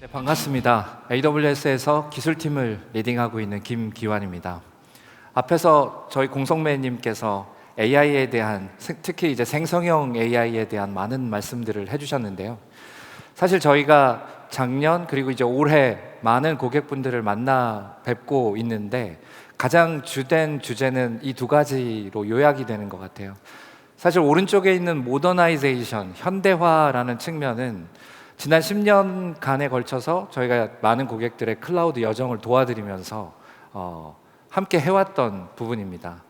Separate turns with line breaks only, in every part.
네, 반갑습니다. AWS에서 기술팀을 리딩하고 있는 김기환입니다. 앞에서 저희 공성매님께서 AI에 대한, 특히 이제 생성형 AI에 대한 많은 말씀들을 해주셨는데요. 사실 저희가 작년 그리고 이제 올해 많은 고객분들을 만나 뵙고 있는데 가장 주된 주제는 이 두 가지로 요약이 되는 것 같아요. 사실 오른쪽에 있는 모더나이제이션, 현대화라는 측면은 지난 10년간에 걸쳐서 저희가 많은 고객들의 클라우드 여정을 도와드리면서 함께 해왔던 부분입니다.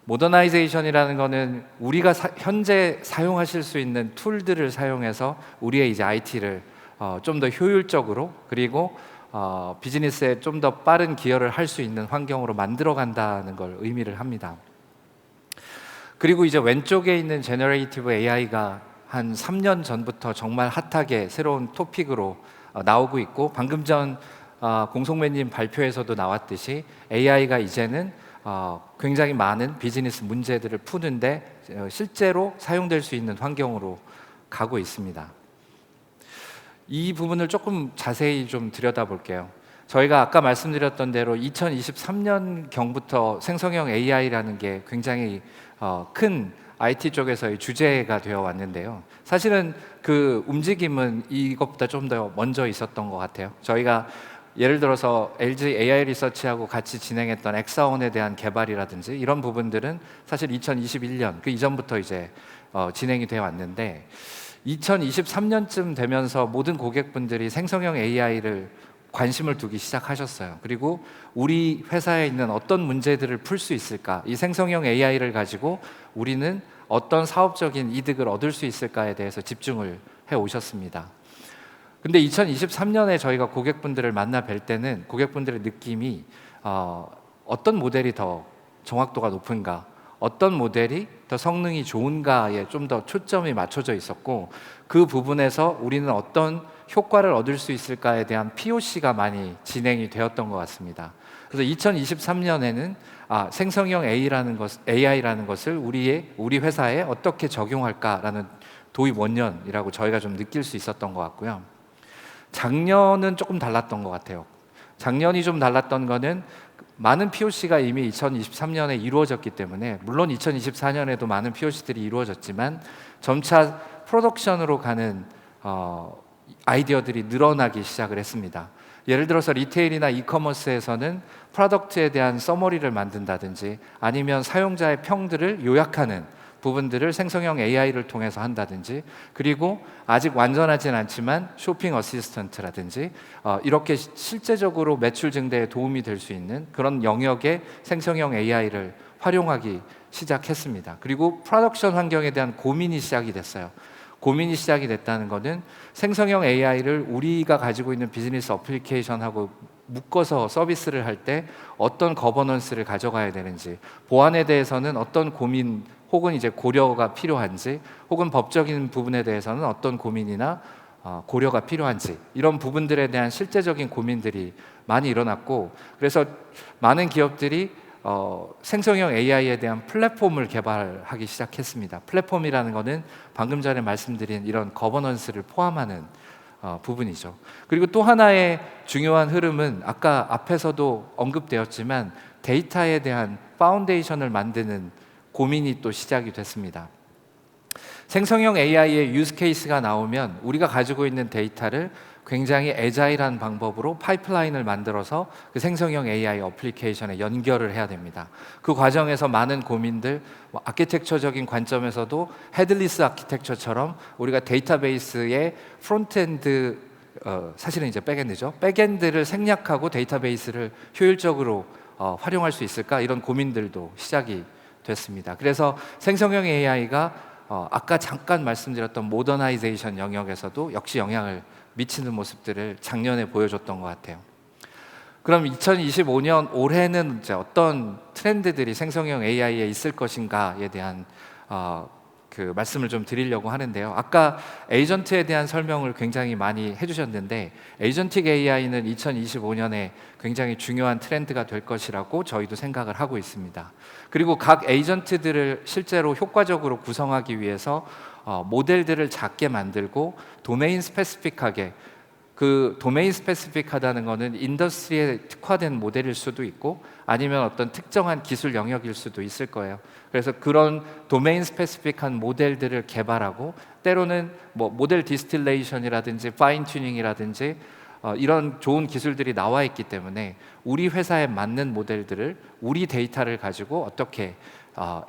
모더나이제이션이라는 거는 우리가 현재 사용하실 수 있는 툴들을 사용해서 우리의 이제 IT를 좀 더 효율적으로 그리고 비즈니스에 좀 더 빠른 기여를 할 수 있는 환경으로 만들어 간다는 걸 의미를 합니다. 그리고 이제 왼쪽에 있는 제너레이티브 AI가 한 3년 전부터 정말 핫하게 새로운 토픽으로 나오고 있고 방금 전 공송매님 발표에서도 나왔듯이 AI가 이제는 굉장히 많은 비즈니스 문제들을 푸는데 실제로 사용될 수 있는 환경으로 가고 있습니다. 이 부분을 조금 자세히 좀 들여다볼게요. 저희가 아까 말씀드렸던 대로 2023년경부터 생성형 AI라는 게 굉장히 큰 IT 쪽에서의 주제가 되어 왔는데요. 사실은 그 움직임은 이것보다 좀 더 먼저 있었던 것 같아요. 저희가 예를 들어서 LG AI 리서치하고 같이 진행했던 엑사원에 대한 개발이라든지 이런 부분들은 사실 2021년 그 이전부터 이제 진행이 되어 왔는데 2023년쯤 되면서 모든 고객분들이 생성형 AI를 관심을 두기 시작하셨어요. 그리고 우리 회사에 있는 어떤 문제들을 풀 수 있을까? 이 생성형 AI를 가지고 우리는 어떤 사업적인 이득을 얻을 수 있을까에 대해서 집중을 해 오셨습니다. 근데 2023년에 저희가 고객분들을 만나 뵐 때는 고객분들의 느낌이 어떤 모델이 더 정확도가 높은가? 어떤 모델이 더 성능이 좋은가에 좀 더 초점이 맞춰져 있었고 그 부분에서 우리는 어떤 효과를 얻을 수 있을까에 대한 POC가 많이 진행이 되었던 것 같습니다. 그래서 2023년에는 생성형 AI라는 것을 우리 회사에 어떻게 적용할까라는 도입 원년이라고 저희가 좀 느낄 수 있었던 것 같고요. 작년은 조금 달랐던 것 같아요. 작년이 좀 달랐던 거는 많은 POC가 이미 2023년에 이루어졌기 때문에 물론 2024년에도 많은 POC들이 이루어졌지만 점차 프로덕션으로 가는 아이디어들이 늘어나기 시작을 했습니다. 예를 들어서 리테일이나 이커머스에서는 프로덕트에 대한 서머리를 만든다든지 아니면 사용자의 평들을 요약하는 부분들을 생성형 AI를 통해서 한다든지 그리고 아직 완전하진 않지만 쇼핑 어시스턴트라든지 이렇게 실제적으로 매출 증대에 도움이 될 수 있는 그런 영역의 생성형 AI를 활용하기 시작했습니다. 그리고 프로덕션 환경에 대한 고민이 시작이 됐어요. 고민이 시작이 됐다는 것은 생성형 AI를 우리가 가지고 있는 비즈니스 어플리케이션하고 묶어서 서비스를 할 때 어떤 거버넌스를 가져가야 되는지 보안에 대해서는 어떤 고민 혹은 이제 고려가 필요한지 혹은 법적인 부분에 대해서는 어떤 고민이나 고려가 필요한지 이런 부분들에 대한 실제적인 고민들이 많이 일어났고 그래서 많은 기업들이 생성형 AI에 대한 플랫폼을 개발하기 시작했습니다. 플랫폼이라는 것은 방금 전에 말씀드린 이런 거버넌스를 포함하는 부분이죠. 그리고 또 하나의 중요한 흐름은 아까 앞에서도 언급되었지만 데이터에 대한 파운데이션을 만드는 고민이 또 시작이 됐습니다. 생성형 AI의 유즈 케이스가 나오면 우리가 가지고 있는 데이터를 굉장히 애자일한 방법으로 파이프라인을 만들어서 그 생성형 AI 어플리케이션에 연결을 해야 됩니다. 그 과정에서 많은 고민들, 아키텍처적인 관점에서도 헤드리스 아키텍처처럼 우리가 데이터베이스의 프론트엔드, 사실은 이제 백엔드죠. 백엔드를 생략하고 데이터베이스를 효율적으로 활용할 수 있을까? 이런 고민들도 시작이 됐습니다. 그래서 생성형 AI가 아까 잠깐 말씀드렸던 모더나이제이션 영역에서도 역시 영향을 미치는 모습들을 작년에 보여줬던 것 같아요. 그럼 2025년 올해는 이제 어떤 트렌드들이 생성형 AI에 있을 것인가에 대한 그 말씀을 좀 드리려고 하는데요. 아까 에이전트에 대한 설명을 굉장히 많이 해주셨는데 에이전틱 AI는 2025년에 굉장히 중요한 트렌드가 될 것이라고 저희도 생각을 하고 있습니다. 그리고 각 에이전트들을 실제로 효과적으로 구성하기 위해서 모델들을 작게 만들고 도메인 스페시픽하게 그 도메인 스페시픽하다는 거는 인더스트리에 특화된 모델일 수도 있고 아니면 어떤 특정한 기술 영역일 수도 있을 거예요. 그래서 그런 도메인 스페시픽한 모델들을 개발하고 때로는 뭐 모델 디스틸레이션이라든지 파인 튜닝이라든지 이런 좋은 기술들이 나와 있기 때문에 우리 회사에 맞는 모델들을 우리 데이터를 가지고 어떻게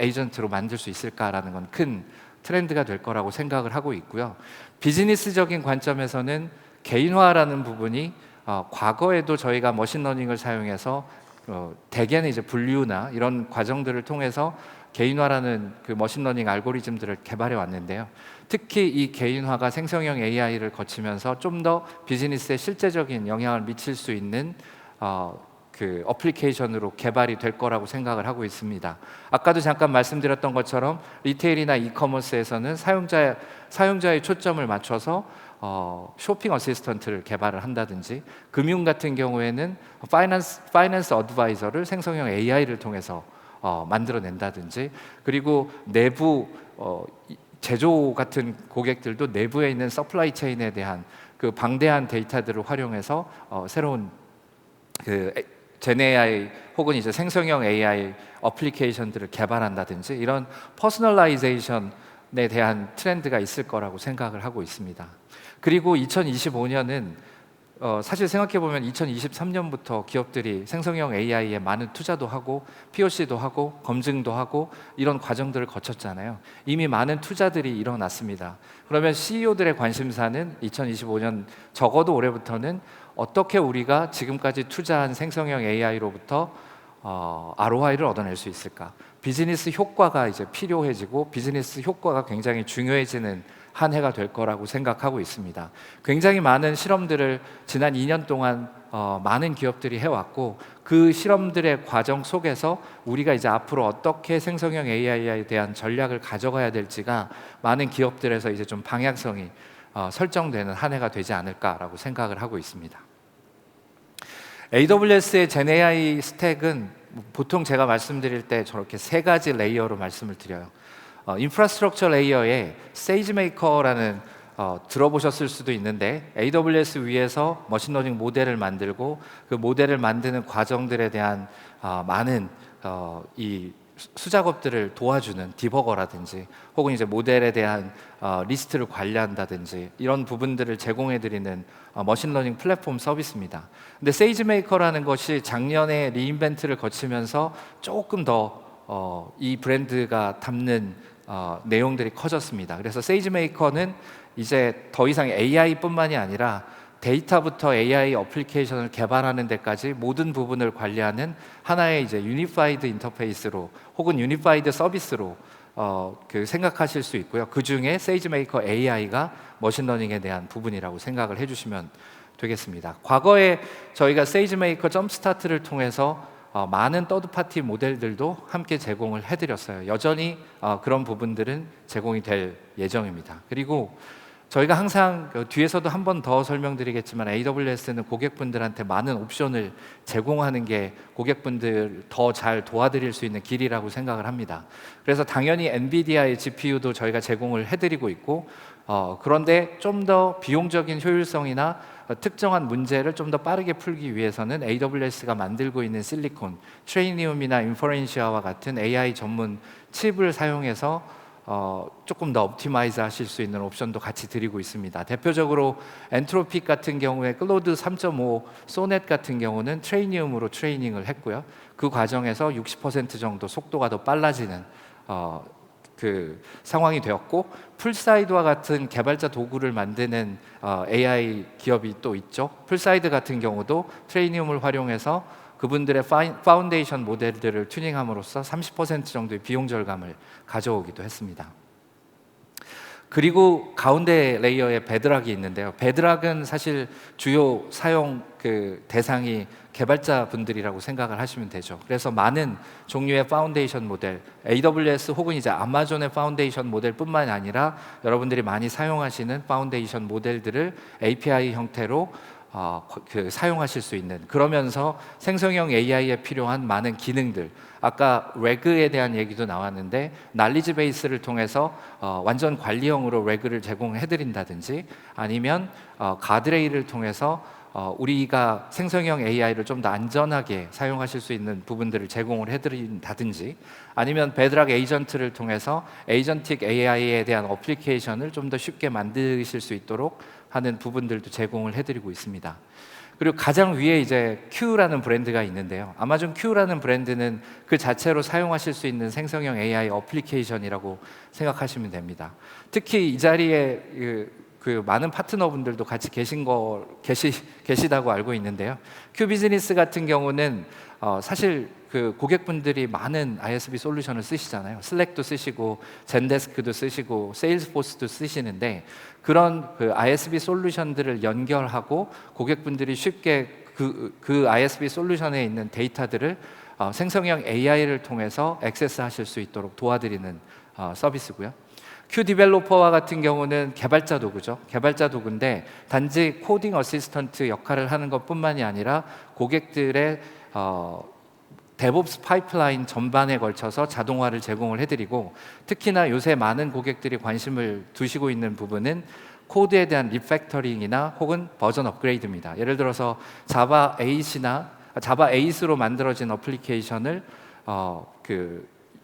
에이전트로 만들 수 있을까라는 건 큰 트렌드가 될 거라고 생각을 하고 있고요. 비즈니스적인 관점에서는 개인화라는 부분이 과거에도 저희가 머신러닝을 사용해서 대개는 이제 분류나 이런 과정들을 통해서 개인화라는 그 머신러닝 알고리즘들을 개발해 왔는데요. 특히 이 개인화가 생성형 AI를 거치면서 좀 더 비즈니스에 실제적인 영향을 미칠 수 있는 그 어플리케이션으로 개발이 될 거라고 생각을 하고 있습니다. 아까도 잠깐 말씀드렸던 것처럼 리테일이나 이커머스에서는 사용자의 초점을 맞춰서 쇼핑 어시스턴트를 개발을 한다든지 금융 같은 경우에는 파이낸스 어드바이저를 생성형 AI를 통해서 만들어낸다든지 그리고 내부 제조 같은 고객들도 내부에 있는 서플라이 체인에 대한 그 방대한 데이터들을 활용해서 새로운 그 젠 AI 혹은 이제 생성형 AI 어플리케이션들을 개발한다든지 이런 퍼스널라이제이션에 대한 트렌드가 있을 거라고 생각을 하고 있습니다. 그리고 2025년은 사실 생각해 보면 2023년부터 기업들이 생성형 AI에 많은 투자도 하고 POC도 하고 검증도 하고 이런 과정들을 거쳤잖아요. 이미 많은 투자들이 일어났습니다. 그러면 CEO들의 관심사는 2025년 적어도 올해부터는 어떻게 우리가 지금까지 투자한 생성형 AI로부터 ROI를 얻어낼 수 있을까? 비즈니스 효과가 이제 필요해지고 비즈니스 효과가 굉장히 중요해지는 한 해가 될 거라고 생각하고 있습니다. 굉장히 많은 실험들을 지난 2년 동안 많은 기업들이 해왔고 그 실험들의 과정 속에서 우리가 이제 앞으로 어떻게 생성형 AI에 대한 전략을 가져가야 될지가 많은 기업들에서 이제 좀 방향성이 설정되는 한 해가 되지 않을까라고 생각을 하고 있습니다. AWS의 젠AI 스택은 보통 제가 말씀드릴 때 저렇게 세 가지 레이어로 말씀을 드려요. 인프라스트럭처 레이어에 세이지메이커라는 들어보셨을 수도 있는데 AWS 위에서 머신러닝 모델을 만들고 그 모델을 만드는 과정들에 대한 많은 이 수작업들을 도와주는 디버거라든지 혹은 이제 모델에 대한 리스트를 관리한다든지 이런 부분들을 제공해드리는 머신러닝 플랫폼 서비스입니다. 근데 세이지메이커라는 것이 작년에 리인벤트를 거치면서 조금 더 이 브랜드가 담는 내용들이 커졌습니다. 그래서 세이지메이커는 이제 더 이상 AI뿐만이 아니라 데이터부터 AI 어플리케이션을 개발하는 데까지 모든 부분을 관리하는 하나의 이제 유니파이드 인터페이스로 혹은 유니파이드 서비스로 그 생각하실 수 있고요. 그 중에 세이지메이커 AI가 머신러닝에 대한 부분이라고 생각을 해주시면 되겠습니다. 과거에 저희가 세이지메이커 점스타트를 통해서 많은 서드파티 모델들도 함께 제공을 해드렸어요. 여전히 그런 부분들은 제공이 될 예정입니다. 그리고 저희가 항상 뒤에서도 한 번 더 설명드리겠지만 AWS는 고객분들한테 많은 옵션을 제공하는 게 고객분들 더 잘 도와드릴 수 있는 길이라고 생각을 합니다. 그래서 당연히 엔비디아의 GPU도 저희가 제공을 해드리고 있고 그런데 좀 더 비용적인 효율성이나 특정한 문제를 좀 더 빠르게 풀기 위해서는 AWS가 만들고 있는 실리콘, 트레이니움이나 인퍼렌시아와 같은 AI 전문 칩을 사용해서 조금 더 옵티마이즈 하실 수 있는 옵션도 같이 드리고 있습니다. 대표적으로 엔트로픽 같은 경우에 클로드 3.5 소넷 같은 경우는 트레이니움으로 트레이닝을 했고요. 그 과정에서 60% 정도 속도가 더 빨라지는 그 상황이 되었고 풀사이드와 같은 개발자 도구를 만드는 AI 기업이 또 있죠. 풀사이드 같은 경우도 트레이니움을 활용해서 그분들의 파운데이션 모델들을 튜닝함으로써 30% 정도의 비용 절감을 가져오기도 했습니다. 그리고 가운데 레이어에 베드락이 있는데요. 베드락은 사실 주요 사용 그 대상이 개발자 분들이라고 생각을 하시면 되죠. 그래서 많은 종류의 파운데이션 모델, AWS 혹은 이제 아마존의 파운데이션 모델뿐만 아니라 여러분들이 많이 사용하시는 파운데이션 모델들을 API 형태로 사용하실 수 있는, 그러면서 생성형 AI에 필요한 많은 기능들, 아까 레그에 대한 얘기도 나왔는데 날리지 베이스를 통해서 완전 관리형으로 레그를 제공해드린다든지, 아니면 가드레일을 통해서 우리가 생성형 AI를 좀 더 안전하게 사용하실 수 있는 부분들을 제공을 해드린다든지, 아니면 베드락 에이전트를 통해서 에이전틱 AI에 대한 어플리케이션을 좀 더 쉽게 만드실 수 있도록 하는 부분들도 제공을 해드리고 있습니다. 그리고 가장 위에 이제 Q라는 브랜드가 있는데요. 아마존 Q라는 브랜드는 그 자체로 사용하실 수 있는 생성형 AI 어플리케이션이라고 생각하시면 됩니다. 특히 이 자리에 그 많은 파트너분들도 같이 계시다고 알고 있는데요. Q 비즈니스 같은 경우는 사실 그 고객분들이 많은 ISV 솔루션을 쓰시잖아요. 슬랙도 쓰시고 젠데스크도 쓰시고 세일즈포스도 쓰시는데, 그런 그 ISV 솔루션들을 연결하고 고객분들이 쉽게 그 ISV 솔루션에 있는 데이터들을 생성형 AI를 통해서 액세스하실 수 있도록 도와드리는 서비스고요. Q 디벨로퍼와 같은 경우는 개발자 도구죠. 개발자 도구인데 단지 코딩 어시스턴트 역할을 하는 것뿐만이 아니라 고객들의 데브옵스 파이프라인 전반에 걸쳐서 자동화를 제공을 해드리고, 특히나 요새 많은 고객들이 관심을 두시고 있는 부분은 코드에 대한 리팩터링이나 혹은 버전 업그레이드입니다. 예를 들어서 자바 8으로 만들어진 어플리케이션을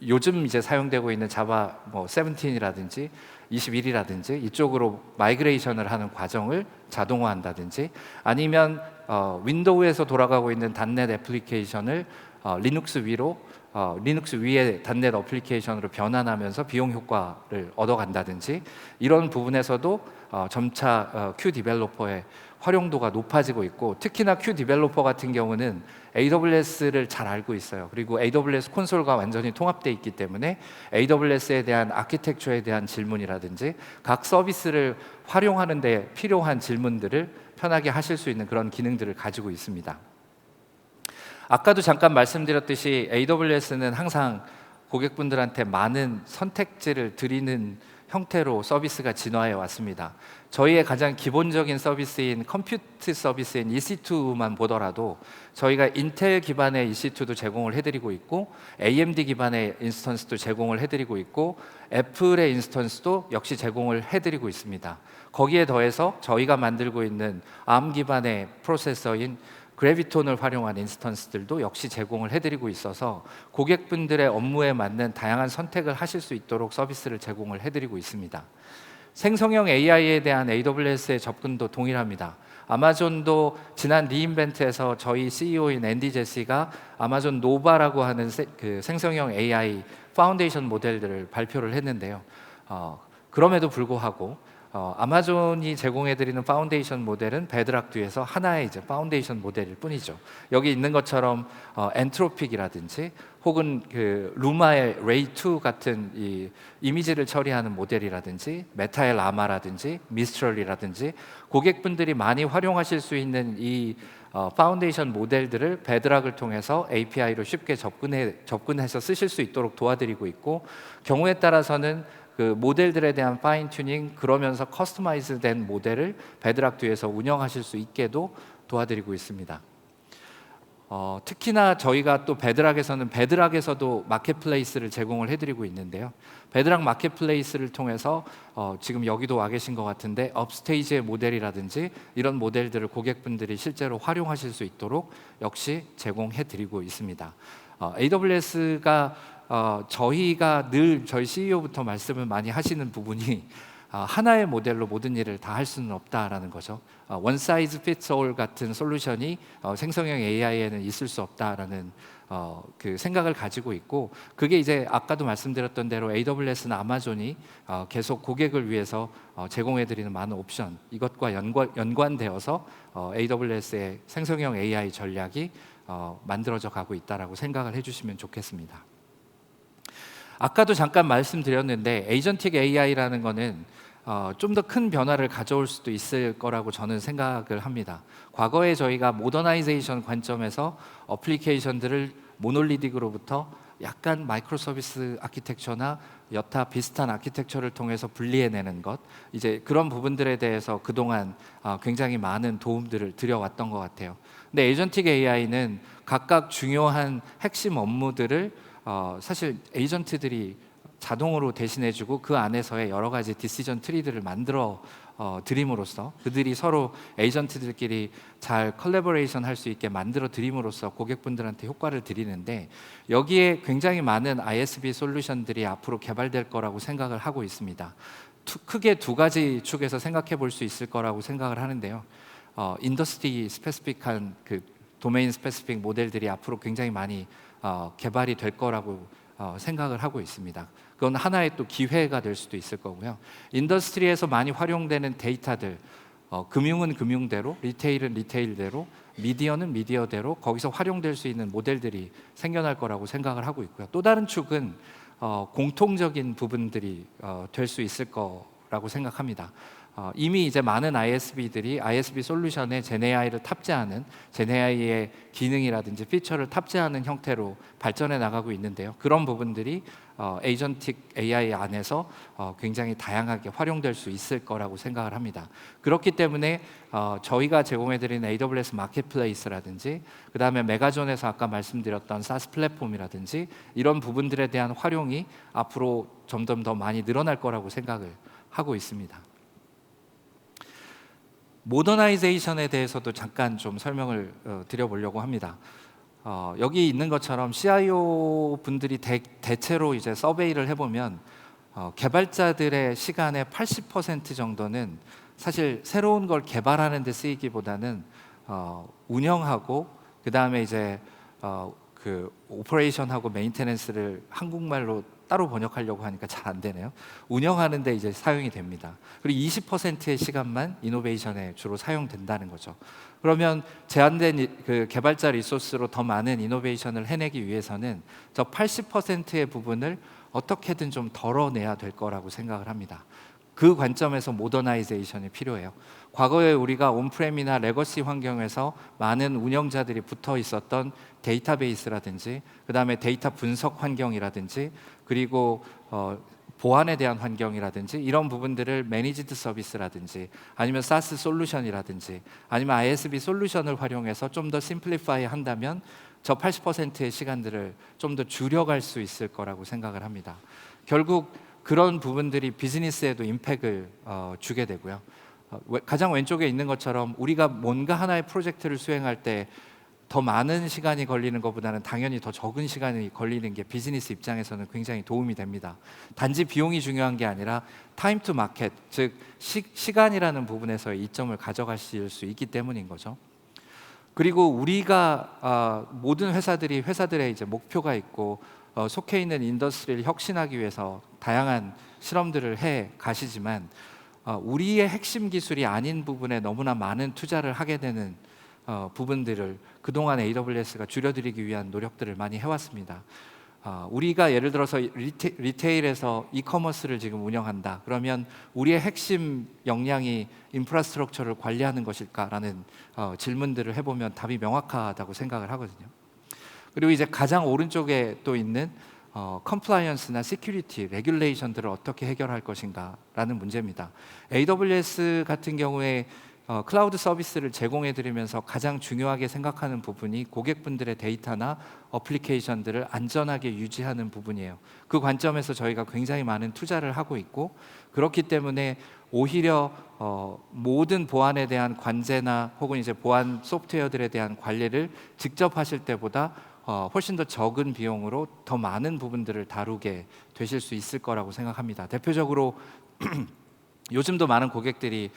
요즘 이제 사용되고 있는 자바 17이라든지 21이라든지 이쪽으로 마이그레이션을 하는 과정을 자동화한다든지, 아니면 윈도우에서 돌아가고 있는 닷넷 애플리케이션을 리눅스 위에 닷넷 어플리케이션으로 변환하면서 비용 효과를 얻어간다든지, 이런 부분에서도 점차 Q 디벨로퍼의 활용도가 높아지고 있고, 특히나 Q 디벨로퍼 같은 경우는 AWS를 잘 알고 있어요. 그리고 AWS 콘솔과 완전히 통합되어 있기 때문에 AWS에 대한 아키텍처에 대한 질문이라든지 각 서비스를 활용하는 데 필요한 질문들을 편하게 하실 수 있는 그런 기능들을 가지고 있습니다. 아까도 잠깐 말씀드렸듯이 AWS는 항상 고객분들한테 많은 선택지를 드리는 형태로 서비스가 진화해 왔습니다. 저희의 가장 기본적인 서비스인 컴퓨트 서비스인 EC2만 보더라도 저희가 인텔 기반의 EC2도 제공을 해드리고 있고, AMD 기반의 인스턴스도 제공을 해드리고 있고, 애플의 인스턴스도 역시 제공을 해드리고 있습니다. 거기에 더해서 저희가 만들고 있는 ARM 기반의 프로세서인 그래비톤을 활용한 인스턴스들도 역시 제공을 해드리고 있어서 고객분들의 업무에 맞는 다양한 선택을 하실 수 있도록 서비스를 제공을 해드리고 있습니다. 생성형 AI에 대한 AWS의 접근도 동일합니다. 아마존도 지난 리인벤트에서 저희 CEO인 앤디 제시가 아마존 노바라고 하는 그 생성형 AI 파운데이션 모델들을 발표를 했는데요. 그럼에도 불구하고 아마존이 제공해드리는 파운데이션 모델은 베드락 뒤에서 하나의 이제 파운데이션 모델일 뿐이죠. 여기 있는 것처럼 엔트로픽이라든지 혹은 그 루마의 레이 2 같은 이 이미지를 처리하는 모델이라든지 메타의 라마라든지 미스트럴이라든지 고객분들이 많이 활용하실 수 있는 이 파운데이션 모델들을 베드락을 통해서 API로 쉽게 접근해서 쓰실 수 있도록 도와드리고 있고, 경우에 따라서는 그 모델들에 대한 파인 튜닝, 그러면서 커스터마이즈된 모델을 베드락 뒤에서 운영하실 수 있게도 도와드리고 있습니다. 특히나 저희가 또 베드락에서도 마켓플레이스를 제공을 해드리고 있는데요. 베드락 마켓플레이스를 통해서 지금 여기도 와 계신 것 같은데 업스테이지의 모델이라든지 이런 모델들을 고객분들이 실제로 활용하실 수 있도록 역시 제공해드리고 있습니다. AWS가 저희가 늘 저희 CEO부터 말씀을 많이 하시는 부분이 하나의 모델로 모든 일을 다 할 수는 없다라는 거죠. One size fits all 같은 솔루션이 생성형 AI에는 있을 수 없다라는 그 생각을 가지고 있고, 그게 이제 아까도 말씀드렸던 대로 AWS나 아마존이 계속 고객을 위해서 제공해드리는 많은 옵션, 이것과 연관되어서 AWS의 생성형 AI 전략이 만들어져 가고 있다라고 생각을 해주시면 좋겠습니다. 아까도 잠깐 말씀드렸는데 에이전틱 AI라는 거는 좀 더 큰 변화를 가져올 수도 있을 거라고 저는 생각을 합니다. 과거에 저희가 모더나이제이션 관점에서 어플리케이션들을 모놀리틱으로부터 약간 마이크로 서비스 아키텍처나 여타 비슷한 아키텍처를 통해서 분리해내는 것, 이제 그런 부분들에 대해서 그동안 굉장히 많은 도움들을 드려왔던 것 같아요. 근데 에이전틱 AI는 각각 중요한 핵심 업무들을 사실 에이전트들이 자동으로 대신해주고 그 안에서의 여러 가지 디시전 트리들을 만들어 드림으로써, 그들이 서로 에이전트들끼리 잘 컬래버레이션 할 수 있게 만들어 드림으로써 고객분들한테 효과를 드리는데, 여기에 굉장히 많은 ISV 솔루션들이 앞으로 개발될 거라고 생각을 하고 있습니다. 크게 두 가지 축에서 생각해 볼 수 있을 거라고 생각을 하는데요. 인더스트리 스페시픽한 그 도메인 스페시픽 모델들이 앞으로 굉장히 많이 개발이 될 거라고 생각을 하고 있습니다. 그건 하나의 또 기회가 될 수도 있을 거고요. 인더스트리에서 많이 활용되는 데이터들, 금융은 금융대로, 리테일은 리테일대로, 미디어는 미디어대로 거기서 활용될 수 있는 모델들이 생겨날 거라고 생각을 하고 있고요. 또 다른 축은 공통적인 부분들이 될 수 있을 거라고 생각합니다. 이미 이제 많은 ISV들이 ISV 솔루션에 GenAI를 탑재하는, GenAI의 기능이라든지 피처를 탑재하는 형태로 발전해 나가고 있는데요. 그런 부분들이 에이전틱 AI 안에서 굉장히 다양하게 활용될 수 있을 거라고 생각을 합니다. 그렇기 때문에 저희가 제공해드리는 AWS 마켓플레이스라든지, 그 다음에 메가존에서 아까 말씀드렸던 SaaS 플랫폼이라든지, 이런 부분들에 대한 활용이 앞으로 점점 더 많이 늘어날 거라고 생각을 하고 있습니다. 모더나이제이션에 대해서도 잠깐 좀 설명을 드려보려고 합니다. 여기 있는 것처럼 CIO 분들이 대체로 이제 서베이를 해보면 개발자들의 시간의 80% 정도는 사실 새로운 걸 개발하는 데 쓰이기보다는 운영하고, 그 다음에 이제 그 오퍼레이션하고 메인테넌스를 한국말로 따로 번역하려고 하니까 잘 안 되네요. 운영하는 데 이제 사용이 됩니다. 그리고 20%의 시간만 이노베이션에 주로 사용된다는 거죠. 그러면 제한된 그 개발자 리소스로 더 많은 이노베이션을 해내기 위해서는 저 80%의 부분을 어떻게든 좀 덜어내야 될 거라고 생각을 합니다. 그 관점에서 모더나이제이션이 필요해요. 과거에 우리가 온프렘이나 레거시 환경에서 많은 운영자들이 붙어 있었던 데이터베이스라든지, 그 다음에 데이터 분석 환경이라든지, 그리고 보안에 대한 환경이라든지, 이런 부분들을 매니지드 서비스라든지, 아니면 사스 솔루션이라든지, 아니면 ISV 솔루션을 활용해서 좀 더 심플리파이 한다면 저 80%의 시간들을 좀 더 줄여갈 수 있을 거라고 생각을 합니다. 결국 그런 부분들이 비즈니스에도 임팩을 주게 되고요. 가장 왼쪽에 있는 것처럼 우리가 뭔가 하나의 프로젝트를 수행할 때 더 많은 시간이 걸리는 것보다는 당연히 더 적은 시간이 걸리는 게 비즈니스 입장에서는 굉장히 도움이 됩니다. 단지 비용이 중요한 게 아니라 타임 투 마켓, 즉 시간이라는 부분에서 이점을 가져가실 수 있기 때문인 거죠. 그리고 우리가 모든 회사들의 이제 목표가 있고 속해 있는 인더스트리를 혁신하기 위해서 다양한 실험들을 해 가시지만, 우리의 핵심 기술이 아닌 부분에 너무나 많은 투자를 하게 되는 부분들을 그동안 AWS가 줄여드리기 위한 노력들을 많이 해왔습니다. 우리가 예를 들어서 리테일에서 이커머스를 지금 운영한다. 그러면 우리의 핵심 역량이 인프라스트럭처를 관리하는 것일까라는 질문들을 해보면 답이 명확하다고 생각을 하거든요. 그리고 이제 가장 오른쪽에 또 있는 컴플라이언스나 시큐리티, 레귤레이션들을 어떻게 해결할 것인가라는 문제입니다. AWS 같은 경우에 클라우드 서비스를 제공해 드리면서 가장 중요하게 생각하는 부분이 고객분들의 데이터나 어플리케이션들을 안전하게 유지하는 부분이에요. 그 관점에서 저희가 굉장히 많은 투자를 하고 있고, 그렇기 때문에 오히려 모든 보안에 대한 관제나 혹은 이제 보안 소프트웨어들에 대한 관리를 직접 하실 때보다 훨씬 더 적은 비용으로 더 많은 부분들을 다루게 되실 수 있을 거라고 생각합니다. 대표적으로 요즘도 많은 고객들이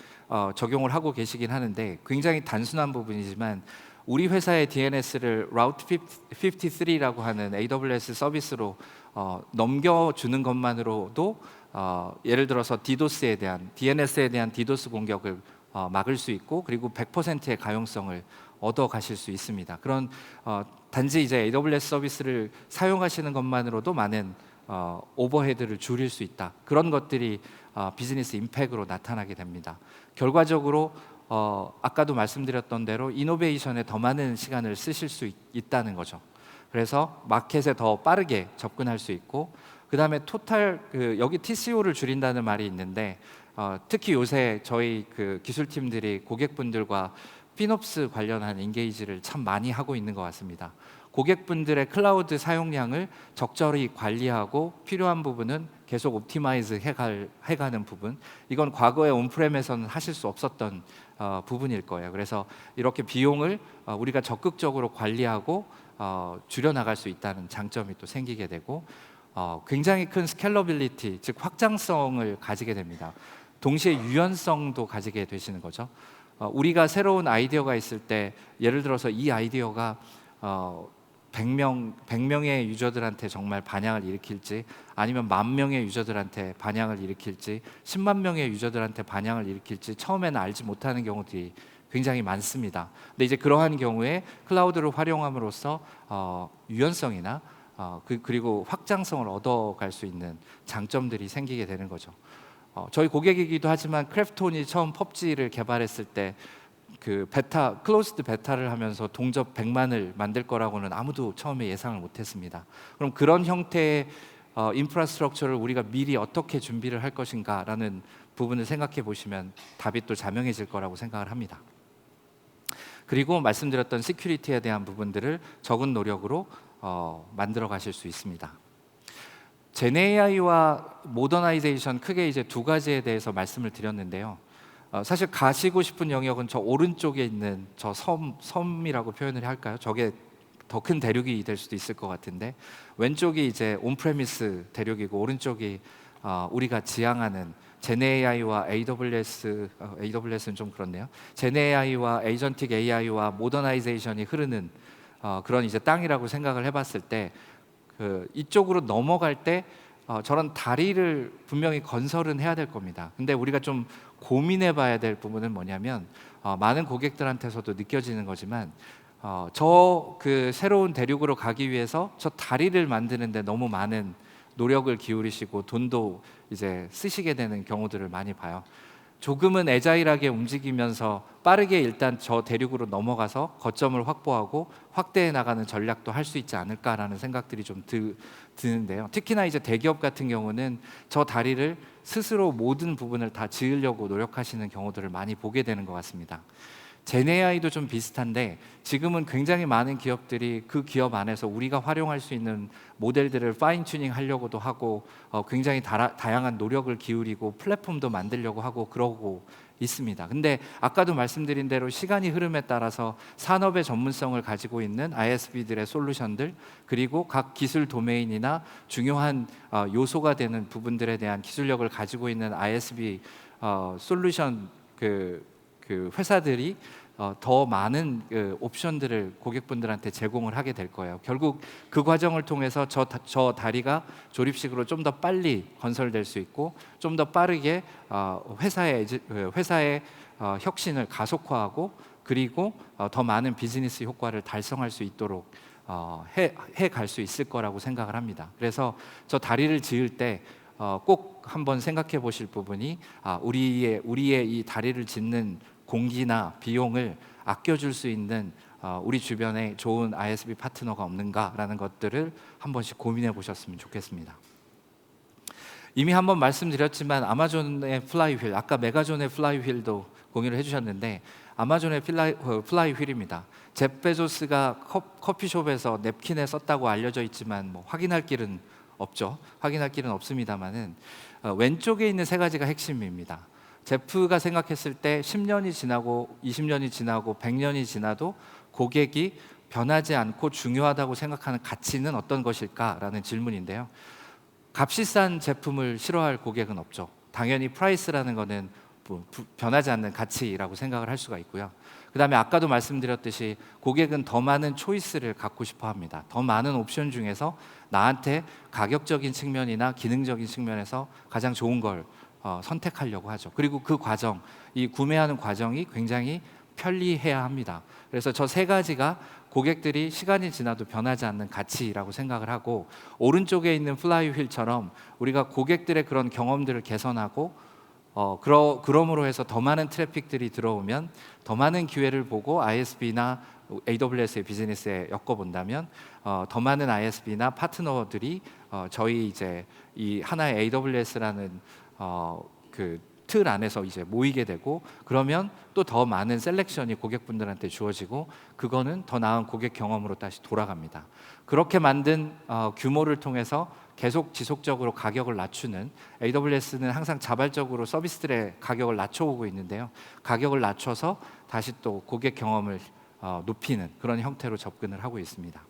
적용을 하고 계시긴 하는데, 굉장히 단순한 부분이지만 우리 회사의 DNS를 Route 53라고 하는 AWS 서비스로 넘겨주는 것만으로도 예를 들어서 DNS에 대한 디도스 공격을 막을 수 있고, 그리고 100%의 가용성을 얻어 가실 수 있습니다. 그런 단지 이제 AWS 서비스를 사용하시는 것만으로도 많은 오버헤드를 줄일 수 있다. 그런 것들이 비즈니스 임팩트로 나타나게 됩니다. 결과적으로 아까도 말씀드렸던 대로 이노베이션에 더 많은 시간을 쓰실 수 있다는 거죠. 그래서 마켓에 더 빠르게 접근할 수 있고, 그다음에 토탈 여기 TCO를 줄인다는 말이 있는데 특히 요새 저희 기술팀들이 고객분들과 피놉스 관련한 인게이지를 참 많이 하고 있는 것 같습니다. 고객분들의 클라우드 사용량을 적절히 관리하고 필요한 부분은 계속 옵티마이즈 해가는 부분, 이건 과거에 온프렘에서는 하실 수 없었던 부분일 거예요. 그래서 이렇게 비용을 우리가 적극적으로 관리하고 줄여나갈 수 있다는 장점이 또 생기게 되고, 굉장히 큰 스케일러빌리티, 즉 확장성을 가지게 됩니다. 동시에 유연성도 가지게 되시는 거죠. 우리가 새로운 아이디어가 있을 때, 예를 들어서 이 아이디어가 100명의 유저들한테 정말 반향을 일으킬지, 아니면 10,000명의 유저들한테 반향을 일으킬지, 10만 명의 유저들한테 반향을 일으킬지 처음에는 알지 못하는 경우들이 굉장히 많습니다. 근데 이제 그러한 경우에 클라우드를 활용함으로써 유연성이나 그리고 확장성을 얻어갈 수 있는 장점들이 생기게 되는 거죠. 저희 고객이기도 하지만 크래프톤이 처음 펍지를 개발했을 때 클로즈드 베타를 하면서 동접 100만을 만들 거라고는 아무도 처음에 예상을 못했습니다. 그럼 그런 형태의 인프라스트럭처를 우리가 미리 어떻게 준비를 할 것인가라는 부분을 생각해 보시면 답이 또 자명해질 거라고 생각을 합니다. 그리고 말씀드렸던 시큐리티에 대한 부분들을 적은 노력으로 만들어 가실 수 있습니다. 제네AI와 모더나이제이션, 크게 이제 두 가지에 대해서 말씀을 드렸는데요. 사실 가시고 싶은 영역은 저 오른쪽에 있는 저 섬이라고 표현을 할까요? 저게 더 큰 대륙이 될 수도 있을 것 같은데, 왼쪽이 이제 온프레미스 대륙이고 오른쪽이 우리가 지향하는 제네AI와 AWS는 좀 그렇네요. 제네AI와 에이전틱 AI와 모더나이제이션이 흐르는 그런 이제 땅이라고 생각을 해봤을 때, 이쪽으로 넘어갈 때 저런 다리를 분명히 건설은 해야 될 겁니다. 근데 우리가 좀 고민해 봐야 될 부분은 뭐냐면, 많은 고객들한테서도 느껴지는 거지만 새로운 대륙으로 가기 위해서 저 다리를 만드는데 너무 많은 노력을 기울이시고 돈도 이제 쓰시게 되는 경우들을 많이 봐요. 조금은 애자일하게 움직이면서 빠르게 일단 저 대륙으로 넘어가서 거점을 확보하고 확대해 나가는 전략도 할 수 있지 않을까라는 생각들이 좀 드는데요. 특히나 이제 대기업 같은 경우는 저 다리를 스스로 모든 부분을 다 지으려고 노력하시는 경우들을 많이 보게 되는 것 같습니다. 제네AI도 좀 비슷한데, 지금은 굉장히 많은 기업들이 그 기업 안에서 우리가 활용할 수 있는 모델들을 파인 튜닝 하려고도 하고 굉장히 다양한 노력을 기울이고 플랫폼도 만들려고 하고 그러고 있습니다. 근데 아까도 말씀드린 대로 시간이 흐름에 따라서 산업의 전문성을 가지고 있는 ISV들의 솔루션들, 그리고 각 기술 도메인이나 중요한 요소가 되는 부분들에 대한 기술력을 가지고 있는 ISV 솔루션 회사들이 더 많은 옵션들을 고객분들한테 제공을 하게 될 거예요. 결국 그 과정을 통해서 저 다리가 조립식으로 좀 더 빨리 건설될 수 있고, 좀 더 빠르게 회사의 혁신을 가속화하고, 그리고 더 많은 비즈니스 효과를 달성할 수 있도록 해 갈 수 있을 거라고 생각을 합니다. 그래서 저 다리를 지을 때 꼭 한번 생각해 보실 부분이, 우리의 이 다리를 짓는 공기나 비용을 아껴줄 수 있는 우리 주변에 좋은 ISV 파트너가 없는가라는 것들을 한 번씩 고민해 보셨으면 좋겠습니다. 이미 한번 말씀드렸지만 아마존의 플라이휠, 아까 메가존의 플라이휠도 공유를 해주셨는데, 아마존의 플라이휠입니다. 잽 베조스가 커피숍에서 냅킨에 썼다고 알려져 있지만 확인할 길은 없죠. 확인할 길은 없습니다만은 왼쪽에 있는 세 가지가 핵심입니다. 제프가 생각했을 때 10년이 지나고 20년이 지나고 100년이 지나도 고객이 변하지 않고 중요하다고 생각하는 가치는 어떤 것일까라는 질문인데요. 값이 싼 제품을 싫어할 고객은 없죠. 당연히 프라이스라는 거는 변하지 않는 가치라고 생각을 할 수가 있고요. 그 다음에 아까도 말씀드렸듯이 고객은 더 많은 초이스를 갖고 싶어 합니다. 더 많은 옵션 중에서 나한테 가격적인 측면이나 기능적인 측면에서 가장 좋은 걸 선택하려고 하죠. 그리고 그 과정, 이 구매하는 과정이 굉장히 편리해야 합니다. 그래서 저 세 가지가 고객들이 시간이 지나도 변하지 않는 가치라고 생각을 하고, 오른쪽에 있는 플라이휠처럼 우리가 고객들의 그런 경험들을 개선하고 그럼으로 해서 더 많은 트래픽들이 들어오면 더 많은 기회를 보고 ISV나 AWS의 비즈니스에 엮어본다면 더 많은 ISV나 파트너들이 저희 이제 이 하나의 AWS라는 그 틀 안에서 이제 모이게 되고, 그러면 또 더 많은 셀렉션이 고객분들한테 주어지고, 그거는 더 나은 고객 경험으로 다시 돌아갑니다. 그렇게 만든 규모를 통해서 계속 지속적으로 가격을 낮추는, AWS는 항상 자발적으로 서비스들의 가격을 낮춰오고 있는데요, 가격을 낮춰서 다시 또 고객 경험을 높이는 그런 형태로 접근을 하고 있습니다.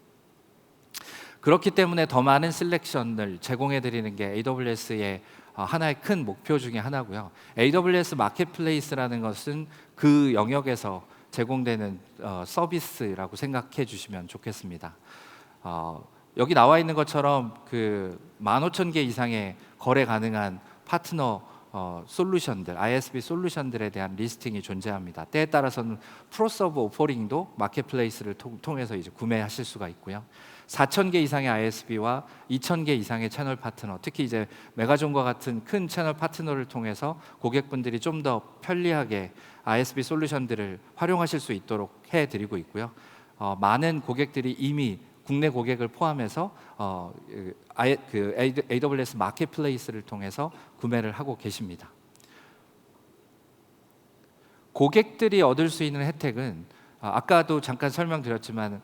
그렇기 때문에 더 많은 셀렉션을 제공해 드리는 게 AWS의 하나의 큰 목표 중에 하나고요. AWS 마켓플레이스라는 것은 그 영역에서 제공되는 서비스라고 생각해 주시면 좋겠습니다. 여기 나와 있는 것처럼 그 15,000개 이상의 거래 가능한 파트너 솔루션들, ISV 솔루션들에 대한 리스팅이 존재합니다. 때에 따라서는 프로서브 오퍼링도 마켓플레이스를 통해서 이제 구매하실 수가 있고요. 4,000개 이상의 ISV와 2,000개 이상의 채널 파트너, 특히 이제 메가존과 같은 큰 채널 파트너를 통해서 고객분들이 좀 더 편리하게 ISV 솔루션들을 활용하실 수 있도록 해드리고 있고요. 많은 고객들이 이미 국내 고객을 포함해서 AWS 마켓플레이스를 통해서 구매를 하고 계십니다. 고객들이 얻을 수 있는 혜택은 아까도 잠깐 설명드렸지만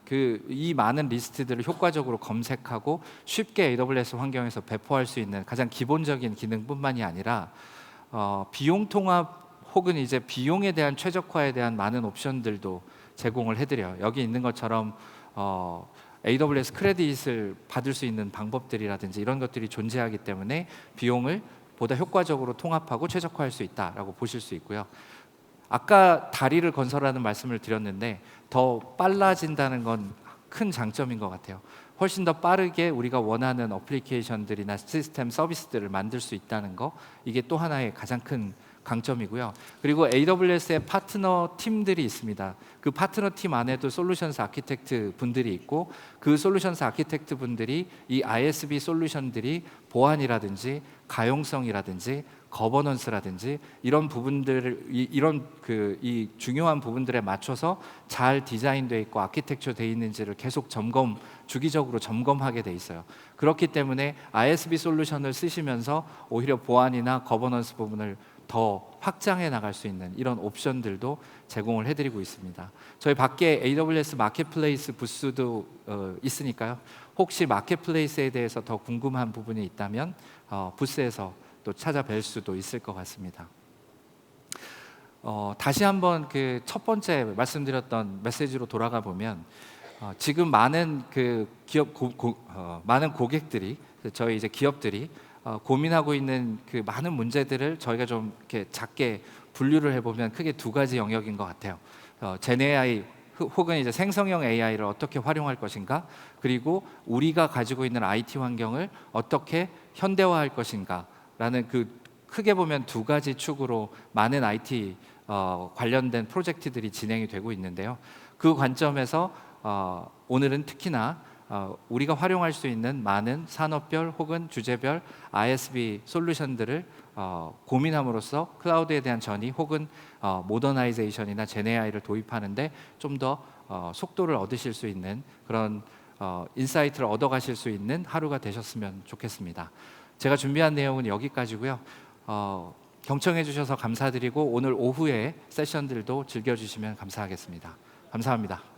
이 많은 리스트들을 효과적으로 검색하고 쉽게 AWS 환경에서 배포할 수 있는 가장 기본적인 기능뿐만이 아니라 비용 통합 혹은 이제 비용에 대한 최적화에 대한 많은 옵션들도 제공을 해드려요. 여기 있는 것처럼 AWS 크레딧을 받을 수 있는 방법들이라든지 이런 것들이 존재하기 때문에 비용을 보다 효과적으로 통합하고 최적화할 수 있다라고 보실 수 있고요. 아까 다리를 건설하는 말씀을 드렸는데 더 빨라진다는 건 큰 장점인 것 같아요. 훨씬 더 빠르게 우리가 원하는 어플리케이션들이나 시스템 서비스들을 만들 수 있다는 거, 이게 또 하나의 가장 큰 강점이고요. 그리고 AWS의 파트너 팀들이 있습니다. 그 파트너 팀 안에도 솔루션스 아키텍트 분들이 있고, 그 솔루션스 아키텍트 분들이 이 ISV 솔루션들이 보안이라든지 가용성이라든지 거버넌스라든지 이런 부분들을 이 중요한 부분들에 맞춰서 잘 디자인되어 있고 아키텍처 되어 있는지를 계속 주기적으로 점검하게 돼 있어요. 그렇기 때문에 ISV 솔루션을 쓰시면서 오히려 보안이나 거버넌스 부분을 더 확장해 나갈 수 있는 이런 옵션들도 제공을 해드리고 있습니다. 저희 밖에 AWS 마켓플레이스 부스도 있으니까요. 혹시 마켓플레이스에 대해서 더 궁금한 부분이 있다면 부스에서 또 찾아뵐 수도 있을 것 같습니다. 다시 한번 그 첫 번째 말씀드렸던 메시지로 돌아가 보면 지금 많은 많은 고객들이, 저희 이제 기업들이 고민하고 있는 그 많은 문제들을 저희가 좀 이렇게 작게 분류를 해보면 크게 두 가지 영역인 것 같아요. 젠 AI 혹은 이제 생성형 AI를 어떻게 활용할 것인가, 그리고 우리가 가지고 있는 IT 환경을 어떻게 현대화할 것인가라는 크게 보면 두 가지 축으로 많은 IT 관련된 프로젝트들이 진행이 되고 있는데요. 그 관점에서 오늘은 특히나 우리가 활용할 수 있는 많은 산업별 혹은 주제별 ISV 솔루션들을 고민함으로써 클라우드에 대한 전이 혹은 모더나이제이션이나 젠 AI를 도입하는데 좀 더 속도를 얻으실 수 있는 그런 인사이트를 얻어가실 수 있는 하루가 되셨으면 좋겠습니다. 제가 준비한 내용은 여기까지고요. 경청해 주셔서 감사드리고 오늘 오후에 세션들도 즐겨주시면 감사하겠습니다. 감사합니다.